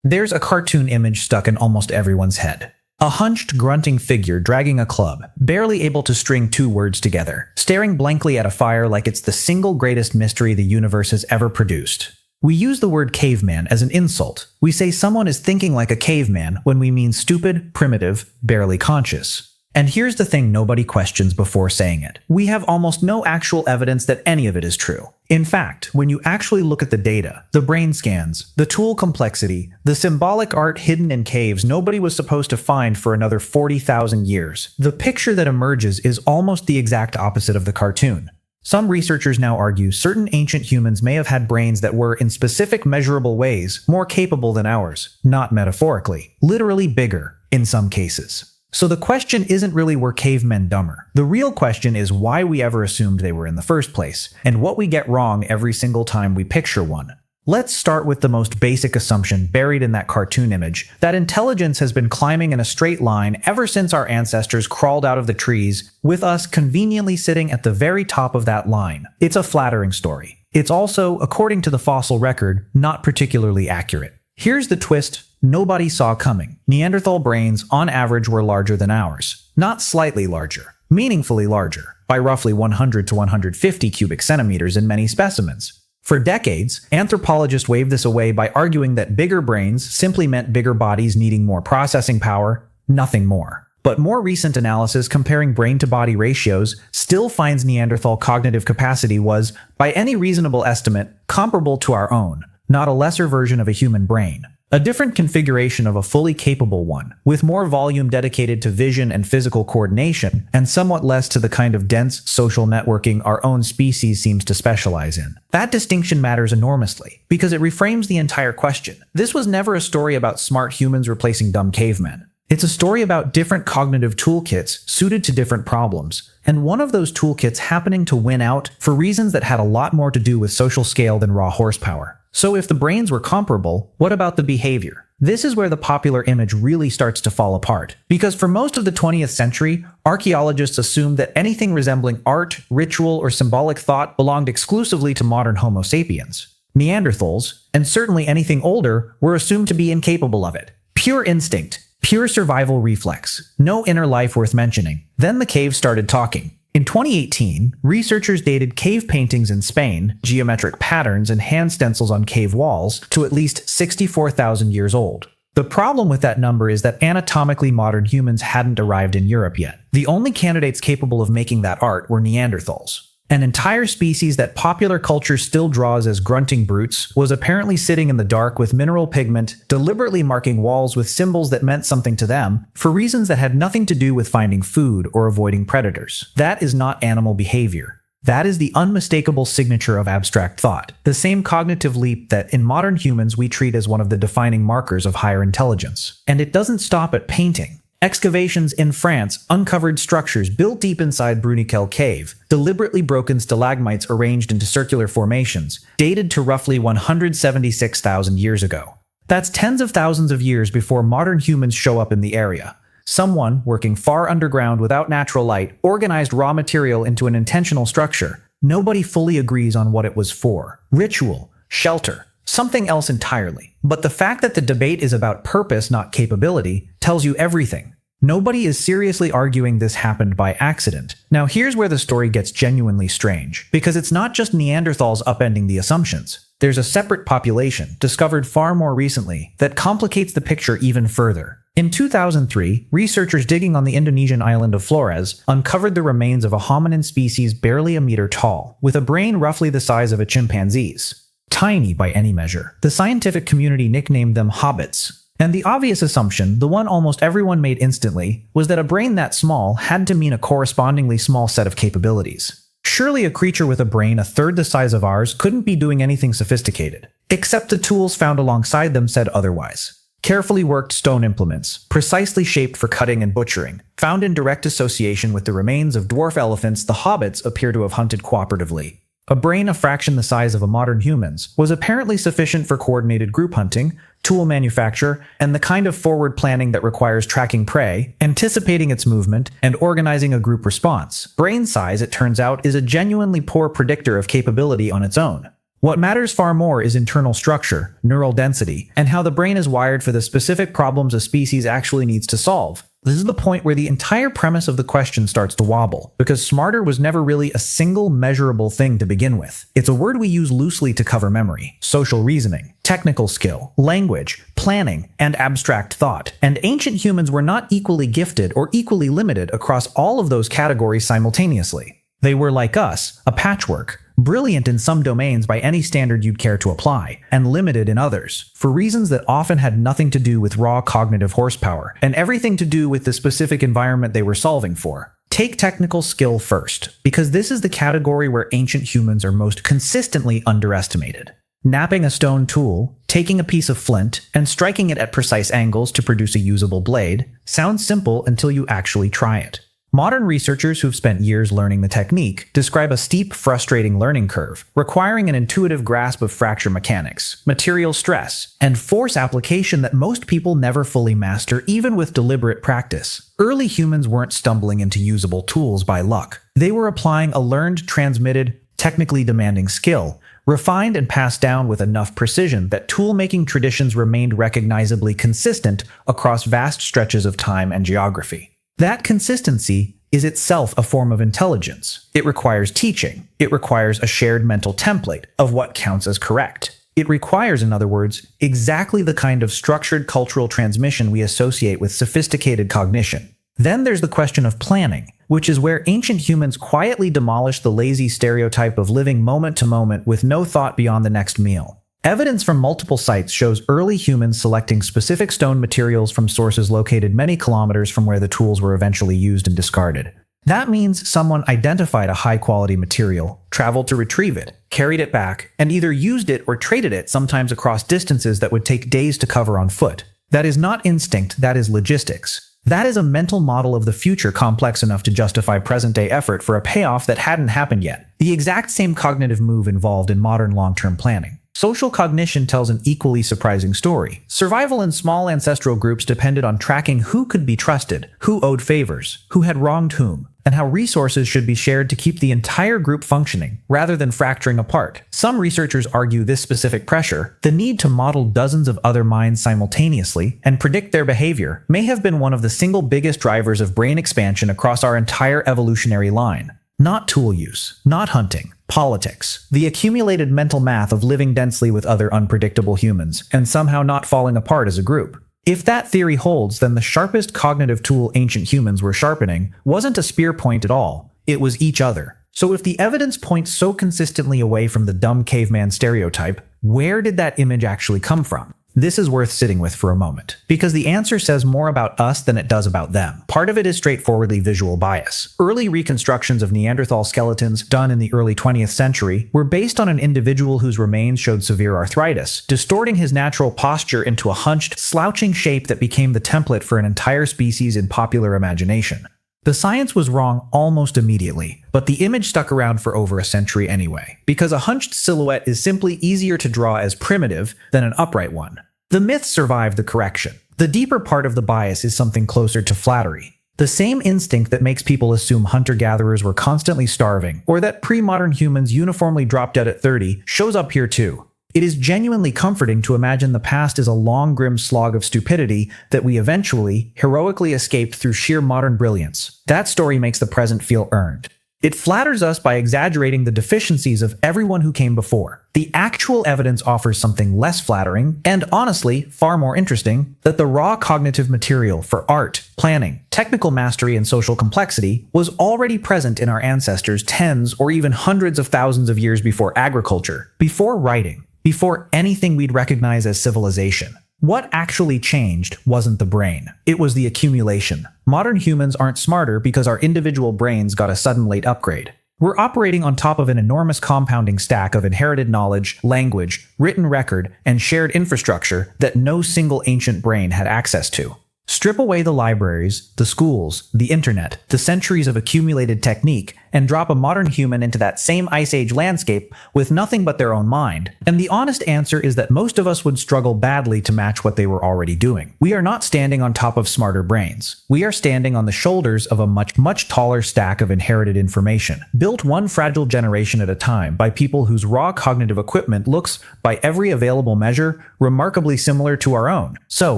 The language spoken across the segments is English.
There's a cartoon image stuck in almost everyone's head. A hunched, grunting figure dragging a club, barely able to string two words together, staring blankly at a fire like it's the single greatest mystery the universe has ever produced. We use the word caveman as an insult. We say someone is thinking like a caveman when we mean stupid, primitive, barely conscious. And here's the thing nobody questions before saying it. We have almost no actual evidence that any of it is true. In fact, when you actually look at the data, the brain scans, the tool complexity, the symbolic art hidden in caves nobody was supposed to find for another 40,000 years, the picture that emerges is almost the exact opposite of the cartoon. Some researchers now argue certain ancient humans may have had brains that were, in specific measurable ways, more capable than ours, not metaphorically, literally bigger in some cases. So the question isn't really were cavemen dumber. The real question is why we ever assumed they were in the first place, and what we get wrong every single time we picture one. Let's start with the most basic assumption buried in that cartoon image, that intelligence has been climbing in a straight line ever since our ancestors crawled out of the trees, with us conveniently sitting at the very top of that line. It's a flattering story. It's also, according to the fossil record, not particularly accurate. Here's the twist nobody saw coming. Neanderthal brains, on average, were larger than ours. Not slightly larger, meaningfully larger, by roughly 100 to 150 cubic centimeters in many specimens. For decades, anthropologists waved this away by arguing that bigger brains simply meant bigger bodies needing more processing power, nothing more. But more recent analysis comparing brain-to-body ratios still finds Neanderthal cognitive capacity was, by any reasonable estimate, comparable to our own, not a lesser version of a human brain. A different configuration of a fully capable one, with more volume dedicated to vision and physical coordination, and somewhat less to the kind of dense social networking our own species seems to specialize in. That distinction matters enormously, because it reframes the entire question. This was never a story about smart humans replacing dumb cavemen. It's a story about different cognitive toolkits suited to different problems, and one of those toolkits happening to win out for reasons that had a lot more to do with social scale than raw horsepower. So if the brains were comparable, what about the behavior? This is where the popular image really starts to fall apart. Because for most of the 20th century, archaeologists assumed that anything resembling art, ritual, or symbolic thought belonged exclusively to modern Homo sapiens. Neanderthals, and certainly anything older, were assumed to be incapable of it. Pure instinct, pure survival reflex, no inner life worth mentioning. Then the caves started talking. In 2018, researchers dated cave paintings in Spain, geometric patterns, and hand stencils on cave walls to at least 64,000 years old. The problem with that number is that anatomically modern humans hadn't arrived in Europe yet. The only candidates capable of making that art were Neanderthals. An entire species that popular culture still draws as grunting brutes was apparently sitting in the dark with mineral pigment, deliberately marking walls with symbols that meant something to them, for reasons that had nothing to do with finding food or avoiding predators. That is not animal behavior. That is the unmistakable signature of abstract thought, the same cognitive leap that in modern humans we treat as one of the defining markers of higher intelligence. And it doesn't stop at painting. Excavations in France uncovered structures built deep inside Bruniquel Cave, deliberately broken stalagmites arranged into circular formations, dated to roughly 176,000 years ago. That's tens of thousands of years before modern humans show up in the area. Someone, working far underground without natural light, organized raw material into an intentional structure. Nobody fully agrees on what it was for. Ritual, shelter, something else entirely. But the fact that the debate is about purpose, not capability, tells you everything. Nobody is seriously arguing this happened by accident. Now here's where the story gets genuinely strange, because it's not just Neanderthals upending the assumptions. There's a separate population, discovered far more recently, that complicates the picture even further. In 2003, researchers digging on the Indonesian island of Flores uncovered the remains of a hominin species barely a meter tall, with a brain roughly the size of a chimpanzee's. Tiny by any measure. The scientific community nicknamed them hobbits. And the obvious assumption, the one almost everyone made instantly, was that a brain that small had to mean a correspondingly small set of capabilities. Surely a creature with a brain a third the size of ours couldn't be doing anything sophisticated. Except the tools found alongside them said otherwise. Carefully worked stone implements, precisely shaped for cutting and butchering. Found in direct association with the remains of dwarf elephants, the hobbits appear to have hunted cooperatively. A brain a fraction the size of a modern human's was apparently sufficient for coordinated group hunting, tool manufacture, and the kind of forward planning that requires tracking prey, anticipating its movement, and organizing a group response. Brain size, it turns out, is a genuinely poor predictor of capability on its own. What matters far more is internal structure, neural density, and how the brain is wired for the specific problems a species actually needs to solve. This is the point where the entire premise of the question starts to wobble, because smarter was never really a single measurable thing to begin with. It's a word we use loosely to cover memory, social reasoning, technical skill, language, planning, and abstract thought. And ancient humans were not equally gifted or equally limited across all of those categories simultaneously. They were, like us, a patchwork, brilliant in some domains by any standard you'd care to apply, and limited in others, for reasons that often had nothing to do with raw cognitive horsepower, and everything to do with the specific environment they were solving for. Take technical skill first, because this is the category where ancient humans are most consistently underestimated. Napping a stone tool, taking a piece of flint, and striking it at precise angles to produce a usable blade sounds simple until you actually try it. Modern researchers who've spent years learning the technique describe a steep, frustrating learning curve, requiring an intuitive grasp of fracture mechanics, material stress, and force application that most people never fully master even with deliberate practice. Early humans weren't stumbling into usable tools by luck. They were applying a learned, transmitted, technically demanding skill, refined and passed down with enough precision that tool-making traditions remained recognizably consistent across vast stretches of time and geography. That consistency is itself a form of intelligence. It requires teaching. It requires a shared mental template of what counts as correct. It requires, in other words, exactly the kind of structured cultural transmission we associate with sophisticated cognition. Then there's the question of planning, which is where ancient humans quietly demolished the lazy stereotype of living moment to moment with no thought beyond the next meal. Evidence from multiple sites shows early humans selecting specific stone materials from sources located many kilometers from where the tools were eventually used and discarded. That means someone identified a high-quality material, traveled to retrieve it, carried it back, and either used it or traded it sometimes across distances that would take days to cover on foot. That is not instinct, that is logistics. That is a mental model of the future complex enough to justify present-day effort for a payoff that hadn't happened yet. The exact same cognitive move involved in modern long-term planning. Social cognition tells an equally surprising story. Survival in small ancestral groups depended on tracking who could be trusted, who owed favors, who had wronged whom, and how resources should be shared to keep the entire group functioning, rather than fracturing apart. Some researchers argue this specific pressure, the need to model dozens of other minds simultaneously and predict their behavior, may have been one of the single biggest drivers of brain expansion across our entire evolutionary line. Not tool use, not hunting, politics, the accumulated mental math of living densely with other unpredictable humans, and somehow not falling apart as a group. If that theory holds, then the sharpest cognitive tool ancient humans were sharpening wasn't a spear point at all, it was each other. So if the evidence points so consistently away from the dumb caveman stereotype, where did that image actually come from? This is worth sitting with for a moment, because the answer says more about us than it does about them. Part of it is straightforwardly visual bias. Early reconstructions of Neanderthal skeletons, done in the early 20th century, were based on an individual whose remains showed severe arthritis, distorting his natural posture into a hunched, slouching shape that became the template for an entire species in popular imagination. The science was wrong almost immediately, but the image stuck around for over a century anyway, because a hunched silhouette is simply easier to draw as primitive than an upright one. The myth survived the correction. The deeper part of the bias is something closer to flattery. The same instinct that makes people assume hunter-gatherers were constantly starving, or that pre-modern humans uniformly dropped dead at 30, shows up here too. It is genuinely comforting to imagine the past is a long, grim slog of stupidity that we eventually, heroically escaped through sheer modern brilliance. That story makes the present feel earned. It flatters us by exaggerating the deficiencies of everyone who came before. The actual evidence offers something less flattering, and honestly, far more interesting, that the raw cognitive material for art, planning, technical mastery, and social complexity was already present in our ancestors tens or even hundreds of thousands of years before agriculture, before writing, before anything we'd recognize as civilization. What actually changed wasn't the brain. It was the accumulation. Modern humans aren't smarter because our individual brains got a sudden late upgrade. We're operating on top of an enormous compounding stack of inherited knowledge, language, written record, and shared infrastructure that no single ancient brain had access to. Strip away the libraries, the schools, the internet, the centuries of accumulated technique, and drop a modern human into that same Ice Age landscape with nothing but their own mind. And the honest answer is that most of us would struggle badly to match what they were already doing. We are not standing on top of smarter brains. We are standing on the shoulders of a much taller stack of inherited information, built one fragile generation at a time by people whose raw cognitive equipment looks, by every available measure, remarkably similar to our own. So,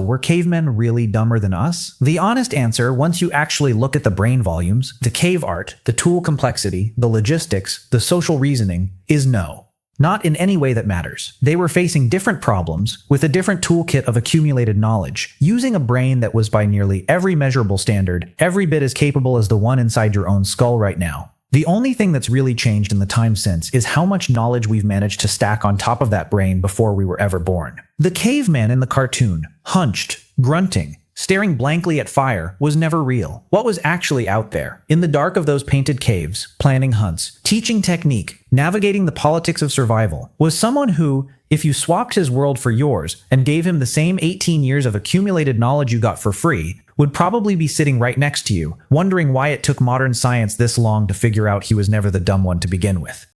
were cavemen really dumber than us? The honest answer, once you actually look at the brain volumes, the cave art, the tool complexity, the logistics, the social reasoning, is no. Not in any way that matters. They were facing different problems, with a different toolkit of accumulated knowledge, using a brain that was by nearly every measurable standard, every bit as capable as the one inside your own skull right now. The only thing that's really changed in the time since is how much knowledge we've managed to stack on top of that brain before we were ever born. The caveman in the cartoon, hunched, grunting, staring blankly at fire, was never real. What was actually out there, in the dark of those painted caves, planning hunts, teaching technique, navigating the politics of survival, was someone who, if you swapped his world for yours and gave him the same 18 years of accumulated knowledge you got for free, would probably be sitting right next to you, wondering why it took modern science this long to figure out he was never the dumb one to begin with.